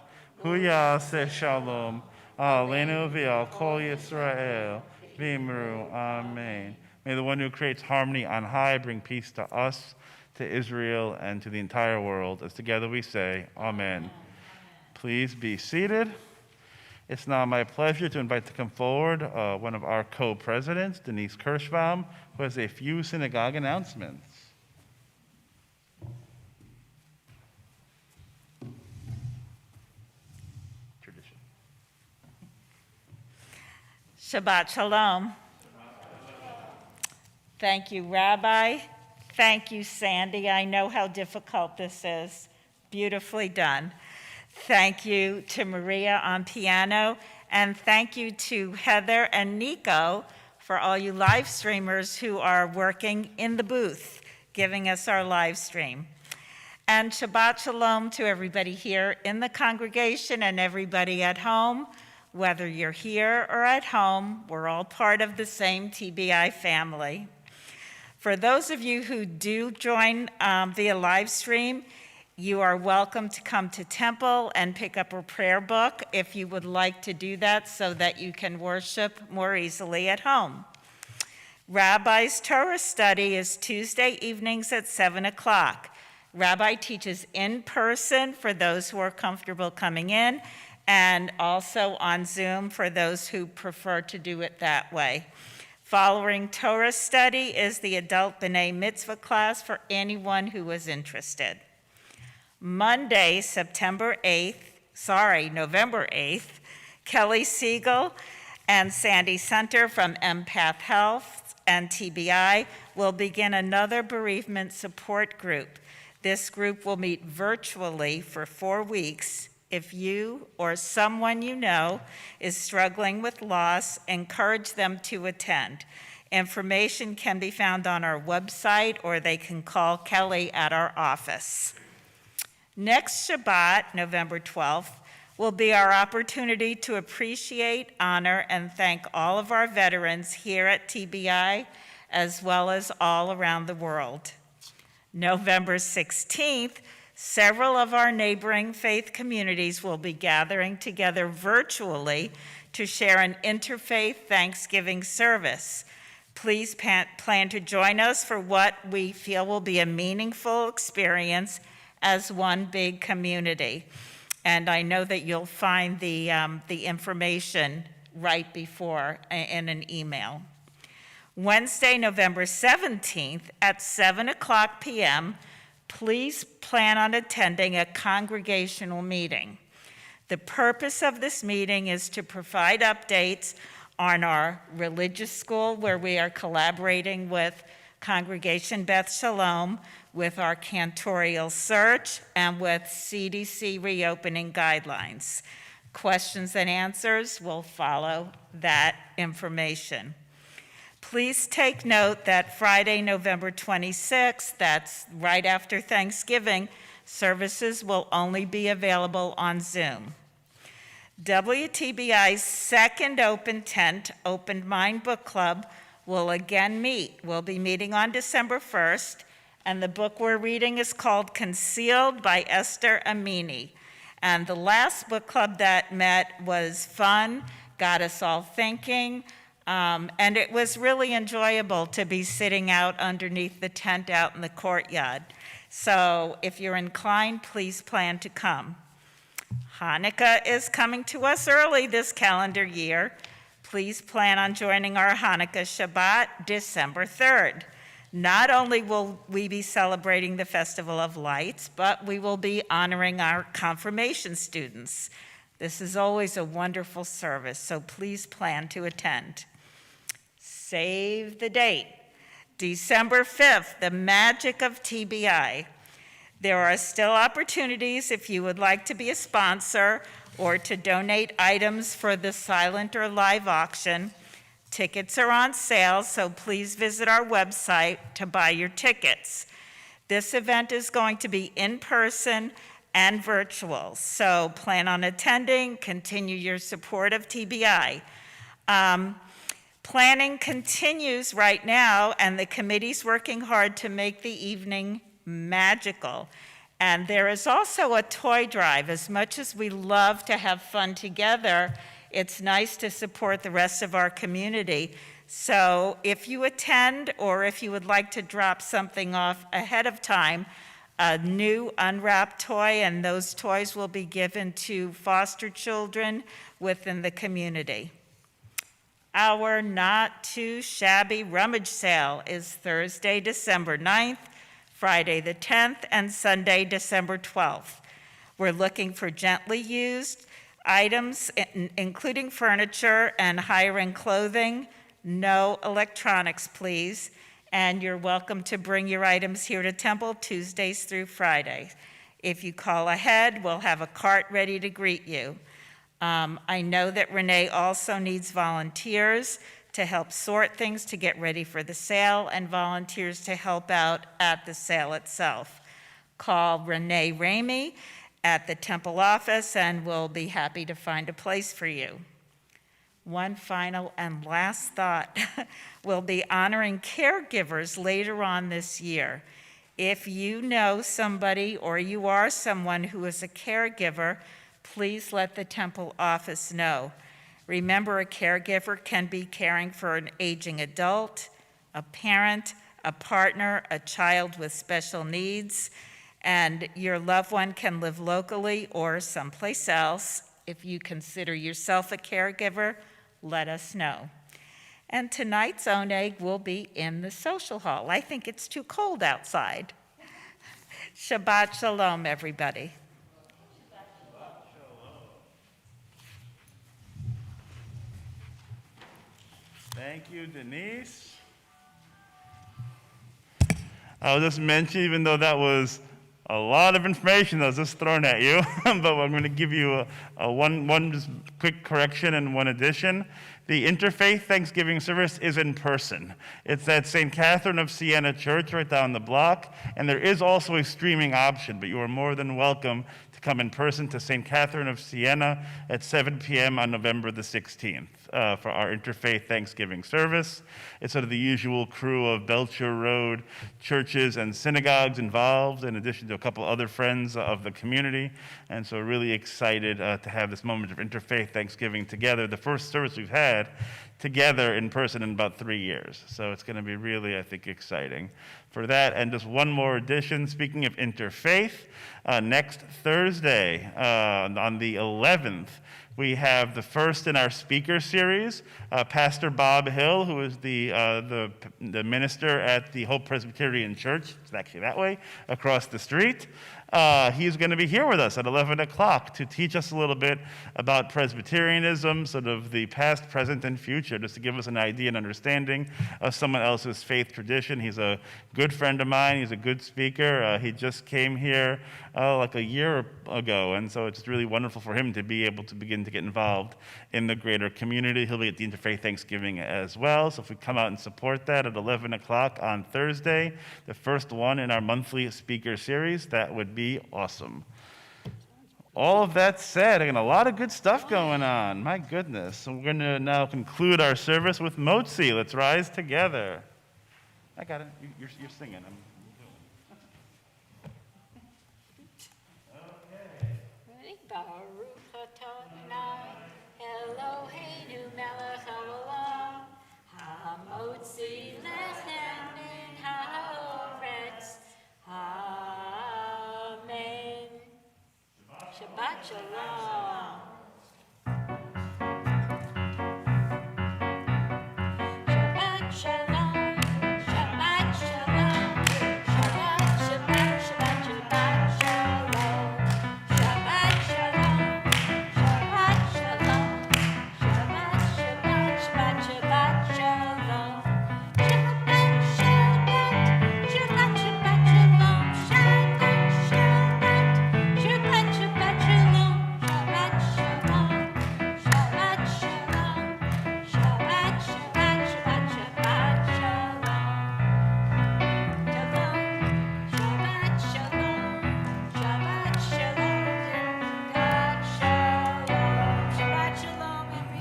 huya se shalom, aleinu v'al kol Yisrael, v'imru, amen. May the one who creates harmony on high bring peace to us, to Israel, and to the entire world. As together we say, amen. Please be seated. It's now my pleasure to invite to come forward one of our co-presidents, Denise Kirschbaum, who has a few synagogue announcements. Shabbat Shalom. Thank you, Rabbi. Thank you, Sandy. I know how difficult this is. Beautifully done. Thank you to Maria on piano, and thank you to Heather and Nico for all you live streamers who are working in the booth, giving us our live stream. And Shabbat Shalom to everybody here in the congregation and everybody at home. Whether you're here or at home, we're all part of the same TBI family. For those of you who do join via live stream, you are welcome to come to temple and pick up a prayer book if you would like to do that so that you can worship more easily at home. Rabbi's Torah study is Tuesday evenings at 7 o'clock. Rabbi teaches in person for those who are comfortable coming in, and also on Zoom for those who prefer to do it that way. Following Torah study is the adult B'nai Mitzvah class for anyone who is interested. Monday, November 8th, Kelly Siegel and Sandy Center from Empath Health and TBI will begin another bereavement support group. This group will meet virtually for 4 weeks. If you or someone you know is struggling with loss, encourage them to attend. Information can be found on our website, or they can call Kelly at our office. Next Shabbat, November 12th, will be our opportunity to appreciate, honor, and thank all of our veterans here at TBI, as well as all around the world. November 16th, several of our neighboring faith communities will be gathering together virtually to share an interfaith Thanksgiving service. Please plan to join us for what we feel will be a meaningful experience as one big community. And I know that you'll find the information right before in an email. Wednesday, November 17th at 7:00 p.m., please plan on attending a congregational meeting. The purpose of this meeting is to provide updates on our religious school, where we are collaborating with Congregation Beth Shalom, with our cantorial search, and with CDC reopening guidelines. Questions and answers will follow that information. Please take note that Friday, November 26th, that's right after Thanksgiving, services will only be available on Zoom. WTBI's second open tent, Open Mind Book Club, will again meet. We'll be meeting on December 1st, and the book we're reading is called Concealed by Esther Amini. And the last book club that met was fun, got us all thinking, and it was really enjoyable to be sitting out underneath the tent out in the courtyard. So if you're inclined, please plan to come. Hanukkah is coming to us early this calendar year. Please plan on joining our Hanukkah Shabbat December 3rd. Not only will we be celebrating the Festival of Lights, but we will be honoring our confirmation students. This is always a wonderful service, so please plan to attend. Save the date, December 5th, the magic of TBI. There are still opportunities if you would like to be a sponsor or to donate items for the silent or live auction. Tickets are on sale, so please visit our website to buy your tickets. This event is going to be in person and virtual, so plan on attending, continue your support of TBI. Planning continues right now, and the committee's working hard to make the evening magical. And there is also a toy drive. As much as we love to have fun together, it's nice to support the rest of our community. So if you attend, or if you would like to drop something off ahead of time, a new unwrapped toy, and those toys will be given to foster children within the community. Our not too shabby rummage sale is Thursday, December 9th, Friday the 10th, and Sunday, December 12th. We're looking for gently used items, including furniture and higher-end clothing. No electronics, please. And you're welcome to bring your items here to Temple Tuesdays through Fridays. If you call ahead, we'll have a cart ready to greet you. I know that Renee also needs volunteers to help sort things to get ready for the sale, and volunteers to help out at the sale itself. Call Renee Ramey at the Temple office, and we'll be happy to find a place for you. One final and last thought. We'll be honoring caregivers later on this year. If you know somebody, or you are someone who is a caregiver, please let the Temple office know. Remember, a caregiver can be caring for an aging adult, a parent, a partner, a child with special needs, and your loved one can live locally or someplace else. If you consider yourself a caregiver, let us know. And tonight's Oneg will be in the social hall. I think it's too cold outside. Shabbat Shalom, everybody. Thank you, Denise. I'll just mention, even though that was a lot of information that was just thrown at you, but I'm going to give you one just quick correction and one addition. The Interfaith Thanksgiving service is in person. It's at St. Catherine of Siena Church right down the block, and there is also a streaming option, but you are more than welcome to come in person to St. Catherine of Siena at 7 p.m. on November the 16th for our Interfaith Thanksgiving service. It's sort of the usual crew of Belcher Road churches and synagogues involved, in addition to a couple other friends of the community. And so really excited to have this moment of Interfaith Thanksgiving together. The first service we've had together in person in about 3 years. So it's going to be really, I think, exciting for that. And just one more addition, speaking of interfaith, next Thursday on the 11th, we have the first in our speaker series, Pastor Bob Hill, who is the minister at the Hope Presbyterian Church. It's actually that way, across the street. He's going to be here with us at 11 o'clock to teach us a little bit about Presbyterianism, sort of the past, present, and future, just to give us an idea and understanding of someone else's faith tradition. He's a good friend of mine. He's a good speaker. He just came here like a year ago, and so it's really wonderful for him to be able to begin to get involved in the greater community. He'll be at the Interfaith Thanksgiving as well, so if we come out and support that at 11 o'clock on Thursday, the first one in our monthly speaker series, that would be awesome. All of that said, again, a lot of good stuff going on. My goodness. So we're going to now conclude our service with Motzi. Let's rise together. I got it. You're singing. Ready? Baruch Adonai, Eloheinu melech haolam, hamotzi lechem min haaretz. Amen. Shabbat shalom. Shabbat shalom. Shabbat shalom. Shabbat, Shabbat, Shabbat, Shabbat shalom. Shabbat shalom. Shabbat shalom. Shabbat, Shabbat, Shabbat, Shabbat shalom. Shabbat, Shabbat, Shabbat, Shabbat shalom. Shabbat, Shabbat, Shabbat, Shabbat shalom. Shabbat shalom. Shabbat shalom. Shabbat, Shabbat, Shabbat, Shabbat shalom. Shabbat shalom. Shabbat shalom.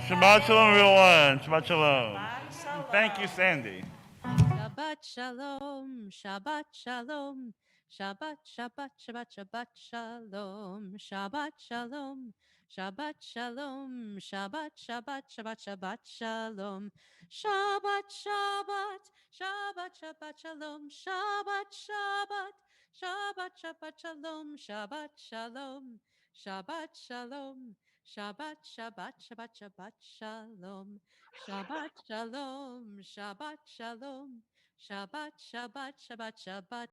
Shabbat shalom, everyone. Shabbat shalom. Thank you, Sandy. Shabbat shalom, Shabbat shalom, Shabbat, Shabbat, Shabbat, Shabbat shalom, Shabbat shalom, Shabbat shalom, Shabbat, Shabbat, Shabbat, Shabbat shalom, Shabbat, Shabbat, Shabbat, Shabbat shalom, Shabbat, Shabbat, Shabbat, Shabbat shalom, Shabbat shalom, Shabbat shalom, Shabbat, Shabbat, Shabbat, Shabbat shalom. Shabbat shalom, Shabbat shalom, Shabbat, Shabbat, Shabbat, Shabbat.